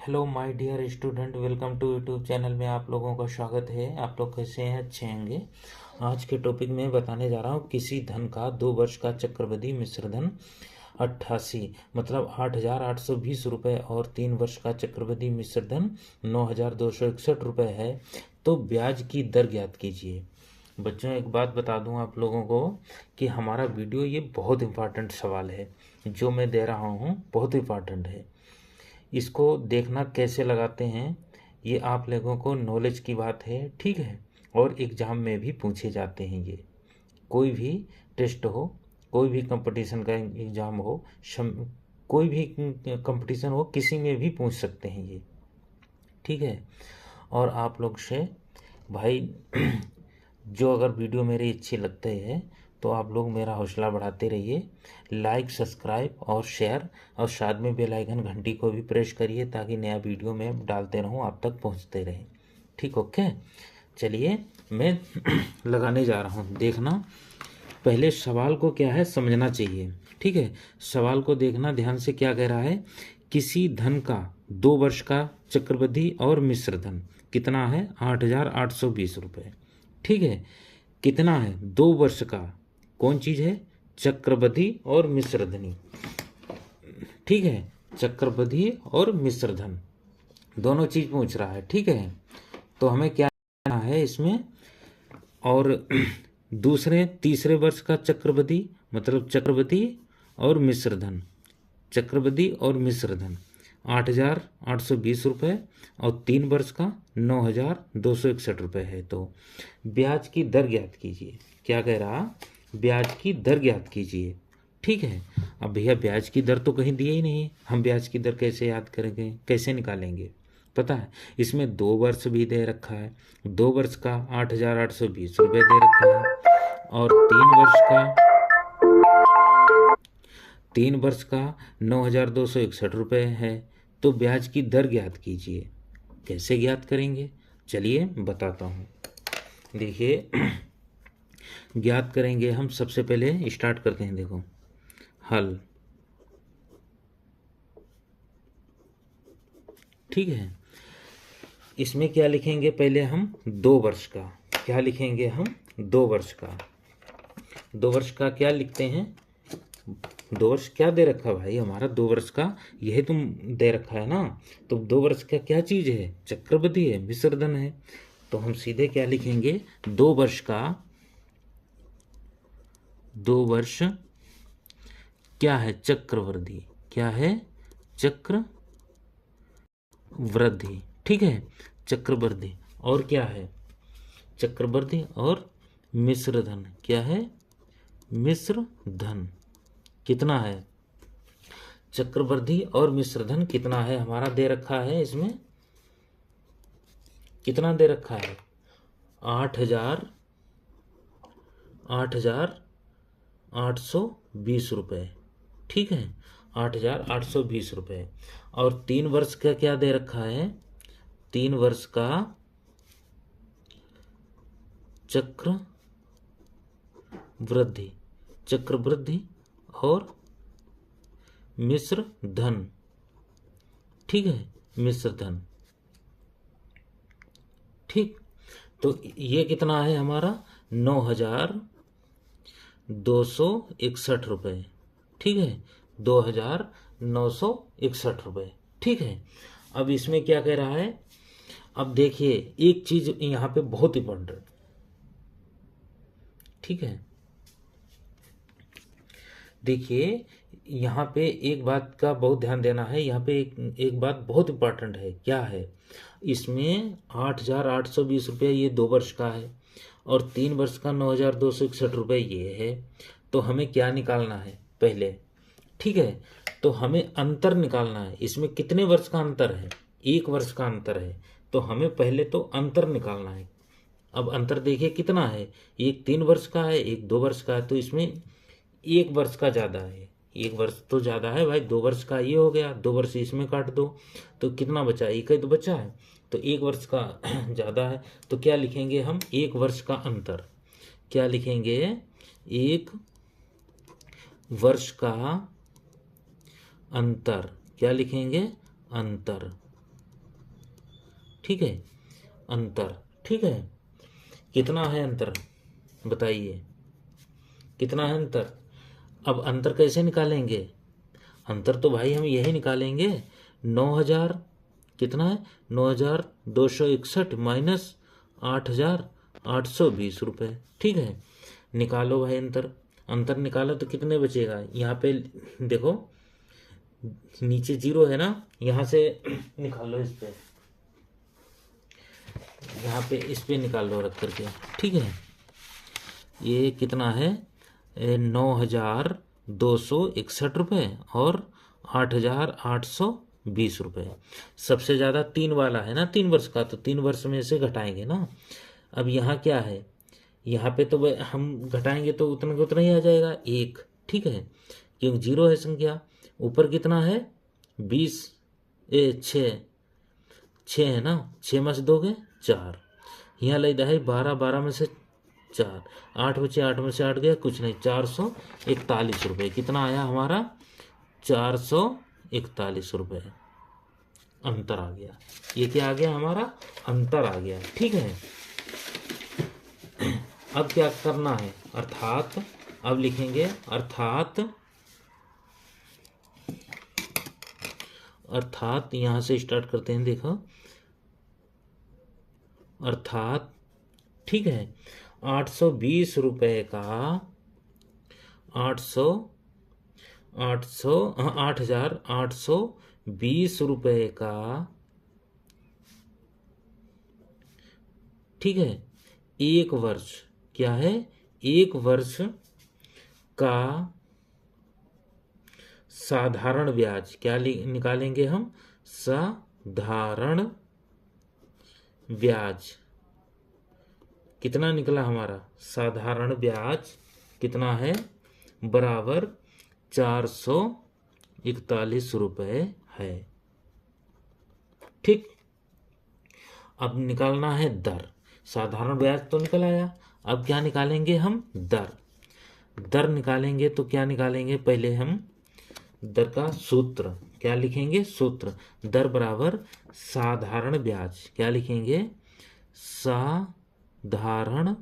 Hello my dear student, welcome to YouTube channel में आप लोगों का स्वागत है। आप लोग कैसे हैं? अच्छे होंगे। आज के टॉपिक में बताने जा रहा हूँ किसी धन का 2 वर्ष का चक्रवृद्धि मिश्र धन 88 मतलब 8,820 रुपये और 3 वर्ष का चक्रवृद्धि मिश्र धन 9,261 रुपये है। तो ब्याज की दर ज्ञात कीजिए। बच्चों, एक बात बता दूं आप लोगों को कि हमारा वीडियो ये बहुत इम्पॉर्टेंट सवाल है जो मैं दे रहा हूँ, बहुत इम्पॉर्टेंट है। इसको देखना कैसे लगाते हैं ये आप लोगों को नॉलेज की बात है, ठीक है। और एग्ज़ाम में भी पूछे जाते हैं ये। कोई भी टेस्ट हो, कोई भी कंपटीशन का एग्ज़ाम हो, कोई भी कंपटीशन हो, किसी में भी पूछ सकते हैं ये, ठीक है। और आप लोग से भाई जो अगर वीडियो मेरी अच्छी लगते हैं तो आप लोग मेरा हौसला बढ़ाते रहिए। लाइक, सब्सक्राइब और शेयर, और साथ में बेल आइकन घंटी को भी प्रेस करिए ताकि नया वीडियो मैं डालते रहूं, आप तक पहुंचते रहे। ठीक, ओके। चलिए मैं लगाने जा रहा हूं। देखना, पहले सवाल को क्या है समझना चाहिए, ठीक है। सवाल को देखना ध्यान से, क्या कह रहा है। किसी धन का 2 वर्ष का चक्रवृद्धि और मिश्र धन कितना है? 8,820 रुपये, ठीक है। कितना है? 2 वर्ष का। कौन चीज़ है? चक्रवृद्धि और मिश्र धनी, ठीक है। चक्रवृद्धि और मिश्र धन दोनों चीज़ पूछ रहा है, ठीक है। तो हमें क्या करना है इसमें? और तीसरे वर्ष का चक्रवृद्धि मतलब चक्रवृद्धि और मिश्र धन, चक्रवृद्धि और मिश्र धन 8,820 रुपये और 3 वर्ष का 9,261 रुपये है। तो ब्याज की दर ज्ञात कीजिए। क्या कह रहा? ब्याज की दर ज्ञात कीजिए, ठीक है। अब भैया ब्याज की दर तो कहीं दिए ही नहीं, हम ब्याज की दर कैसे याद करेंगे, कैसे निकालेंगे? पता है, इसमें 2 वर्ष भी दे रखा है। 2 वर्ष का 8,820 रुपये दे रखा है और 3 वर्ष का 9,261 रुपये है। तो ब्याज की दर ज्ञात कीजिए। कैसे ज्ञात करेंगे? चलिए बताता हूँ। देखिए ज्ञात करेंगे हम, सबसे पहले स्टार्ट करते हैं। देखो, हल, ठीक है। इसमें क्या लिखेंगे? पहले हम 2 वर्ष का, क्या लिखेंगे हम? 2 वर्ष का। 2 वर्ष का क्या लिखते हैं? 2 वर्ष क्या दे रखा भाई हमारा? 2 वर्ष का यही तुम दे रखा है ना। तो 2 वर्ष का क्या चीज़ है? चक्रवृद्धि है, मिश्र धन है। तो हम सीधे क्या लिखेंगे? 2 वर्ष का, 2 वर्ष क्या है? चक्रवृद्धि। क्या है? चक्रवृद्धि, ठीक है। चक्रवृद्धि और क्या है? चक्रवृद्धि और मिश्र धन। क्या है? मिश्र धन कितना है? चक्रवृद्धि और मिश्र धन कितना है हमारा? दे रखा है इसमें, कितना दे रखा है? 8,820 रुपये, ठीक है। 8,820 रुपये। और 3 वर्ष का क्या दे रखा है? 3 वर्ष का चक्रवृद्धि, चक्रवृद्धि और मिश्र धन, ठीक है। मिश्र धन, ठीक। तो ये कितना है हमारा? 9,261 रुपये, ठीक है। 2,961 रुपये, ठीक है। अब इसमें क्या कह रहा है? अब देखिए एक चीज यहाँ पे बहुत इंपॉर्टेंट, ठीक है। देखिए यहाँ पे एक बात का बहुत ध्यान देना है। यहाँ पे एक बात बहुत इंपॉर्टेंट है। क्या है? इसमें 8,820 रुपये ये 2 वर्ष का है और 3 वर्ष का 9,261 रुपये ये है। तो हमें क्या निकालना है पहले, ठीक है। तो हमें अंतर निकालना है। इसमें कितने वर्ष का अंतर है? 1 वर्ष का अंतर है। तो हमें पहले तो अंतर निकालना है। अब अंतर देखिए कितना है, एक 3 वर्ष का है, एक 2 वर्ष का है। तो इसमें 1 वर्ष का ज़्यादा है, 1 वर्ष तो ज़्यादा है भाई। 2 वर्ष का ये हो गया, 2 वर्ष इसमें काट दो तो कितना बचा? एक ही तो बचा है। तो 1 वर्ष का ज़्यादा है। तो क्या लिखेंगे हम? 1 वर्ष का अंतर। क्या लिखेंगे? 1 वर्ष का अंतर। क्या लिखेंगे? अंतर, ठीक है, अंतर। ठीक है, कितना है अंतर बताइए, कितना है अंतर। अब अंतर कैसे निकालेंगे, अंतर तो भाई हम यही निकालेंगे, 9,000 कितना है, 9,261 माइनस 8,820 रुपये। ठीक है, निकालो भाई अंतर, अंतर निकालो तो कितने बचेगा, यहाँ पे देखो नीचे जीरो है ना, यहाँ से निकालो, इस पे यहाँ पे इस पे निकाल लो रख करके। ठीक है, ये कितना है, 9,261 रुपये और 8,820 रुपये। सबसे ज़्यादा 3 वाला है ना, 3 वर्ष का, तो 3 वर्ष में से घटाएंगे ना। अब यहाँ क्या है, यहाँ पे तो हम घटाएंगे तो उतना का उतना ही आ जाएगा 1। ठीक है, क्योंकि जीरो है संख्या। ऊपर कितना है, 20 6 है ना, 6 में से दोगे 4, यहाँ लगता है 12, 12 में से 4, 8 बचे, 8 में से 8 गया, कुछ नहीं, 441 रुपये। कितना आया हमारा, 441 रुपये अंतर आ गया। ये क्या आ गया हमारा, अंतर आ गया। ठीक है, अब क्या करना है, अर्थात अब लिखेंगे अर्थात यहां से स्टार्ट करते हैं, देखो अर्थात। ठीक है, 820 रुपये का 8,820 रुपये का, ठीक है, 1 वर्ष, क्या है, 1 वर्ष का साधारण ब्याज, क्या निकालेंगे हम, साधारण ब्याज। कितना निकला हमारा, साधारण ब्याज कितना है, बराबर 441 रुपये है। ठीक, अब निकालना है दर। साधारण ब्याज तो निकल आया, अब क्या निकालेंगे हम, दर। दर निकालेंगे तो क्या निकालेंगे, पहले हम दर का सूत्र क्या लिखेंगे, सूत्र दर बराबर साधारण ब्याज, क्या लिखेंगे, साधारण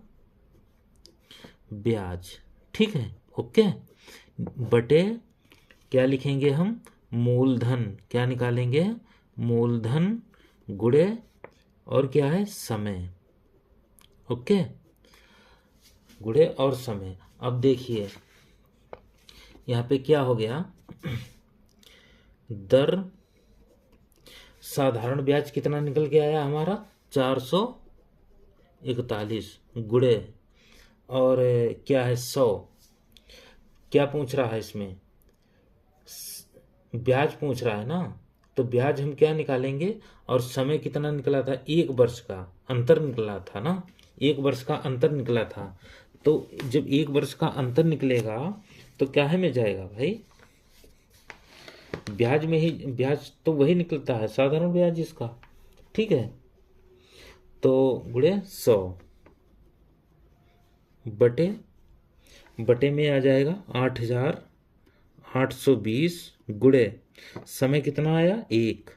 ब्याज। ठीक है, ओके, बटे क्या लिखेंगे हम, मूलधन, क्या निकालेंगे, मूलधन गुणे और क्या है, समय। ओके, गुणे और समय। अब देखिए यहाँ पे क्या हो गया, दर साधारण ब्याज कितना निकल के आया हमारा, 441 गुणे और क्या है, 100। क्या पूछ रहा है इसमें, ब्याज पूछ रहा है ना, तो ब्याज हम क्या निकालेंगे, और समय कितना निकला था, 1 वर्ष का अंतर निकला था ना, 1 वर्ष का अंतर निकला था। तो जब 1 वर्ष का अंतर निकलेगा तो क्या है में जाएगा भाई, ब्याज में ही, ब्याज तो वही निकलता है साधारण ब्याज इसका। ठीक है, तो गुणे 100 बटे में आ जाएगा 8,820 गुणे समय कितना आया, 1।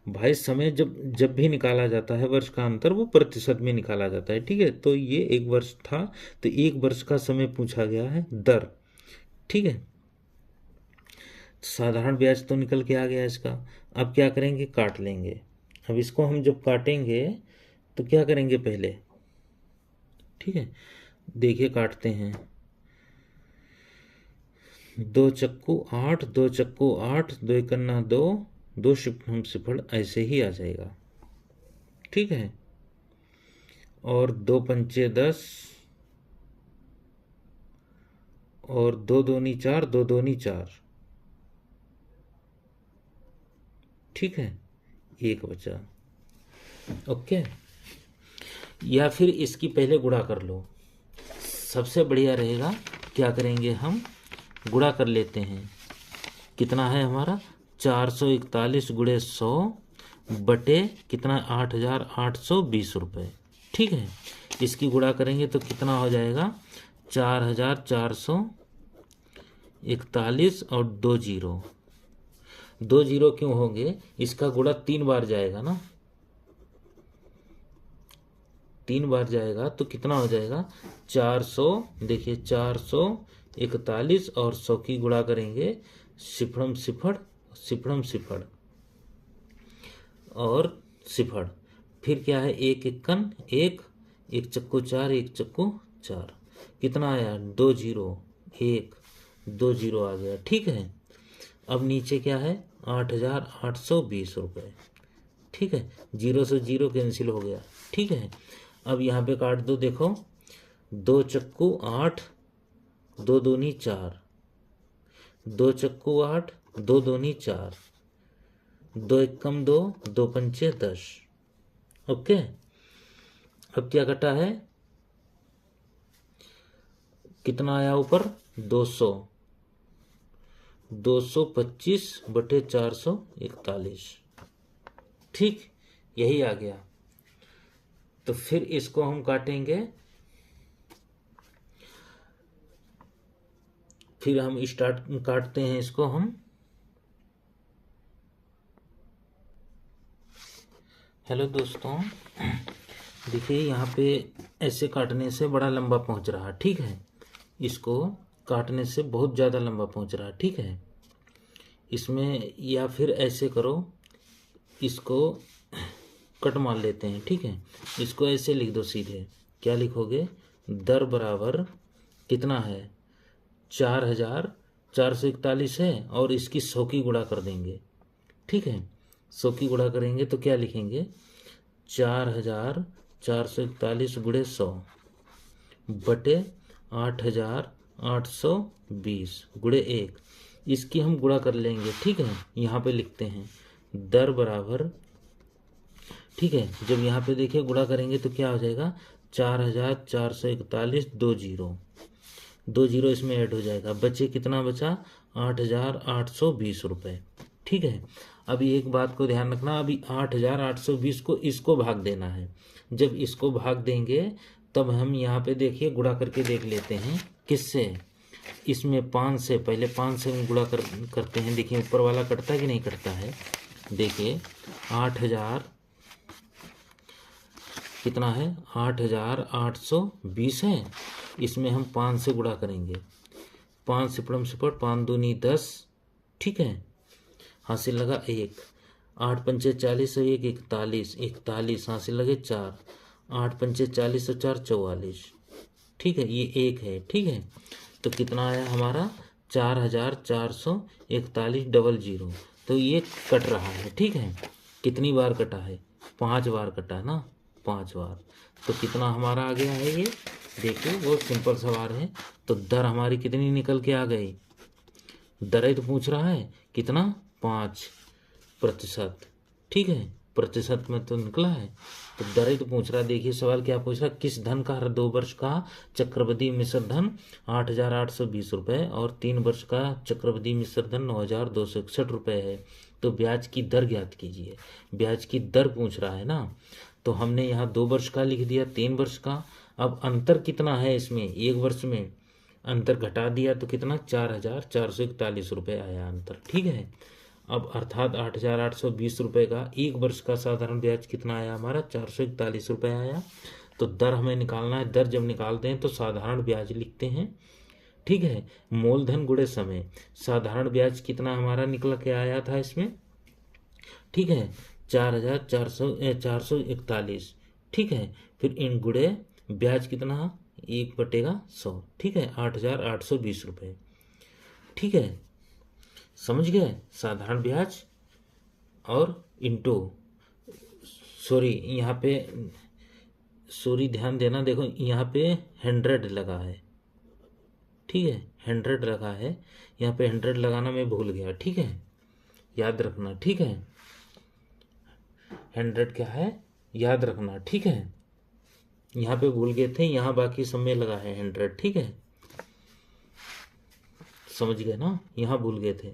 भाई समय जब भी निकाला जाता है वर्ष का अंतर, वो प्रतिशत में निकाला जाता है। ठीक है, तो ये 1 वर्ष था, तो 1 वर्ष का समय पूछा गया है, दर। ठीक है, साधारण ब्याज तो निकल के आ गया इसका। अब क्या करेंगे, काट लेंगे। अब इसको हम जब काटेंगे तो क्या करेंगे पहले, ठीक है, देखिए काटते हैं, 2 चक्कू 8, 2 चक्कू 8, 2 एकन्ना 2, 2 हम सिफड़, ऐसे ही आ जाएगा। ठीक है, और 2 पंचे 10 और 2 दूनी 4, 2 दूनी 4। ठीक है, 1 बचा। ओके, या फिर इसकी पहले गुणा कर लो, सबसे बढ़िया रहेगा। क्या करेंगे हम, गुणा कर लेते हैं। कितना है हमारा, 441 गुणे 100 बटे कितना, 8,820 रुपये। ठीक है, इसकी गुणा करेंगे तो कितना हो जाएगा, 4,441 और 2 जीरो, 2 जीरो क्यों होंगे, इसका गुणा 3 बार जाएगा ना, 3 बार जाएगा तो कितना हो जाएगा 400। देखिए 441 और 100 की गुणा करेंगे, सिफड़म सिफड़ सिफड़म सिफड़ और सिफड़, फिर क्या है एक इक्कन एक, एक चक्को 4, एक चक्को 4, कितना आया 2 जीरो, 1 2 जीरो आ गया। ठीक है, अब नीचे क्या है 8,820 रुपये। ठीक है, जीरो से जीरो कैंसिल हो गया। ठीक है, अब यहाँ पे काट दो, देखो 2 चक्कू 8, 2 दूनी 4, 2 चक्कू 8, 2 दूनी 4, 2 एकम 2, 2 पंचे 10। ओके, अब क्या कटा है, कितना आया ऊपर 200, 225 बटे 441। ठीक, यही आ गया। तो फिर इसको हम काटेंगे, फिर हम काटते हैं इसको हम। हेलो दोस्तों, देखिए यहाँ पे ऐसे काटने से बड़ा लंबा पहुंच रहा है। ठीक है, इसको काटने से बहुत ज़्यादा लंबा पहुंच रहा है। ठीक है, इसमें या फिर ऐसे करो, इसको कट मार लेते हैं। ठीक है, इसको ऐसे लिख दो सीधे, क्या लिखोगे, दर बराबर कितना है 4,441 है और इसकी 100 की गुणा कर देंगे। ठीक है, 100 की गुणा करेंगे तो क्या लिखेंगे 4,441 गुणे 100 बटे 8,820 गुणे 1, इसकी हम गुणा कर लेंगे। ठीक है, यहाँ पे लिखते हैं दर बराबर, ठीक है, जब यहाँ पे देखिए गुणा करेंगे तो क्या हो जाएगा 4,441, 2 जीरो इसमें ऐड हो जाएगा, बचे कितना बचा 8,820 रुपये। ठीक है, अभी एक बात को ध्यान रखना, अभी 8,820 को इसको भाग देना है। जब इसको भाग देंगे तब हम यहाँ पे देखिए गुणा करके देख लेते हैं किससे, इसमें 5 से, पहले 5 से हम गुणा करते हैं। देखिए ऊपर वाला कटता है कि नहीं कटता है, देखिए 8,000 कितना है 8,820 है, इसमें हम 5 से गुणा करेंगे, 5 सिपड़म सिपड़ 5 दूनी 10। ठीक है, हासिल लगा 1, 8 पंचे 40 और 1 41, 41 हासिल लगे 4, 8 पंचे 40 और 4 44। ठीक है, ये 1 है। ठीक है, तो कितना आया हमारा 4,441 डबल जीरो। तो ये कट रहा है। ठीक है, कितनी बार कटा है 5 बार कटा है ना, 5 बार। तो कितना हमारा आ गया है ये, देखिए बहुत सिंपल सवाल है। तो दर हमारी कितनी निकल के आ गई, दर तो पूछ रहा है कितना 5%। ठीक है, प्रतिशत में तो निकला है, तो दर तो पूछ रहा है। देखिए सवाल क्या पूछ रहा है, किस धन का हर 2 वर्ष का चक्रवृद्धि मिश्र धन 8,820 रुपये और 3 वर्ष का चक्रवृद्धि मिश्र धन 9,261 रुपये है, तो ब्याज की दर ज्ञात कीजिए। ब्याज की दर पूछ रहा है ना, तो हमने यहाँ 2 वर्ष का लिख दिया, 3 वर्ष का। अब अंतर कितना है इसमें, 1 वर्ष में अंतर घटा दिया तो कितना 4,441 रुपये आया अंतर। ठीक है, अब अर्थात 8,820 रुपये का 1 वर्ष का साधारण ब्याज कितना आया हमारा 441 रुपये आया। तो दर हमें निकालना है, दर जब निकालते हैं तो साधारण ब्याज लिखते हैं। ठीक है, मूलधन गुणे समय, साधारण ब्याज कितना हमारा निकल के आया था इसमें, ठीक है 4,441। ठीक है, फिर इन गुणे ब्याज कितना 1/100। ठीक है, 8,820 रुपये। ठीक है, समझ गए, साधारण ब्याज और इंटू, सॉरी यहाँ पे, सॉरी ध्यान देना, देखो यहाँ पे 100 लगा है। ठीक है, 100 लगा है, यहाँ पे 100 लगाना मैं भूल गया। ठीक है, याद रखना। ठीक है, 100 क्या है याद रखना। ठीक है, यहाँ पे भूल गए थे, यहाँ बाकी सब में लगा है 100। ठीक है, समझ गए ना, यहाँ भूल गए थे।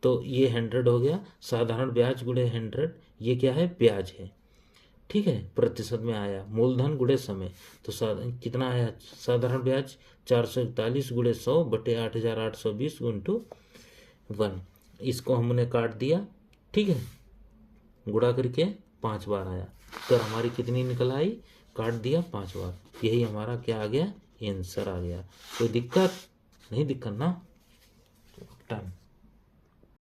तो ये 100 हो गया, साधारण ब्याज गुणे 100, ये क्या है ब्याज है। ठीक है, प्रतिशत में आया, मूलधन गुणे समय, तो कितना आया साधारण ब्याज 441 गुणे 100 बटे 8,820 इंटू 1। इसको हमने काट दिया, ठीक है, गुणा करके 5 बार आया, तो हमारी कितनी निकल आई, काट दिया 5 बार, यही हमारा क्या आ गया, आंसर आ गया। कोई दिक्कत नहीं, दिक्कत ना, डन।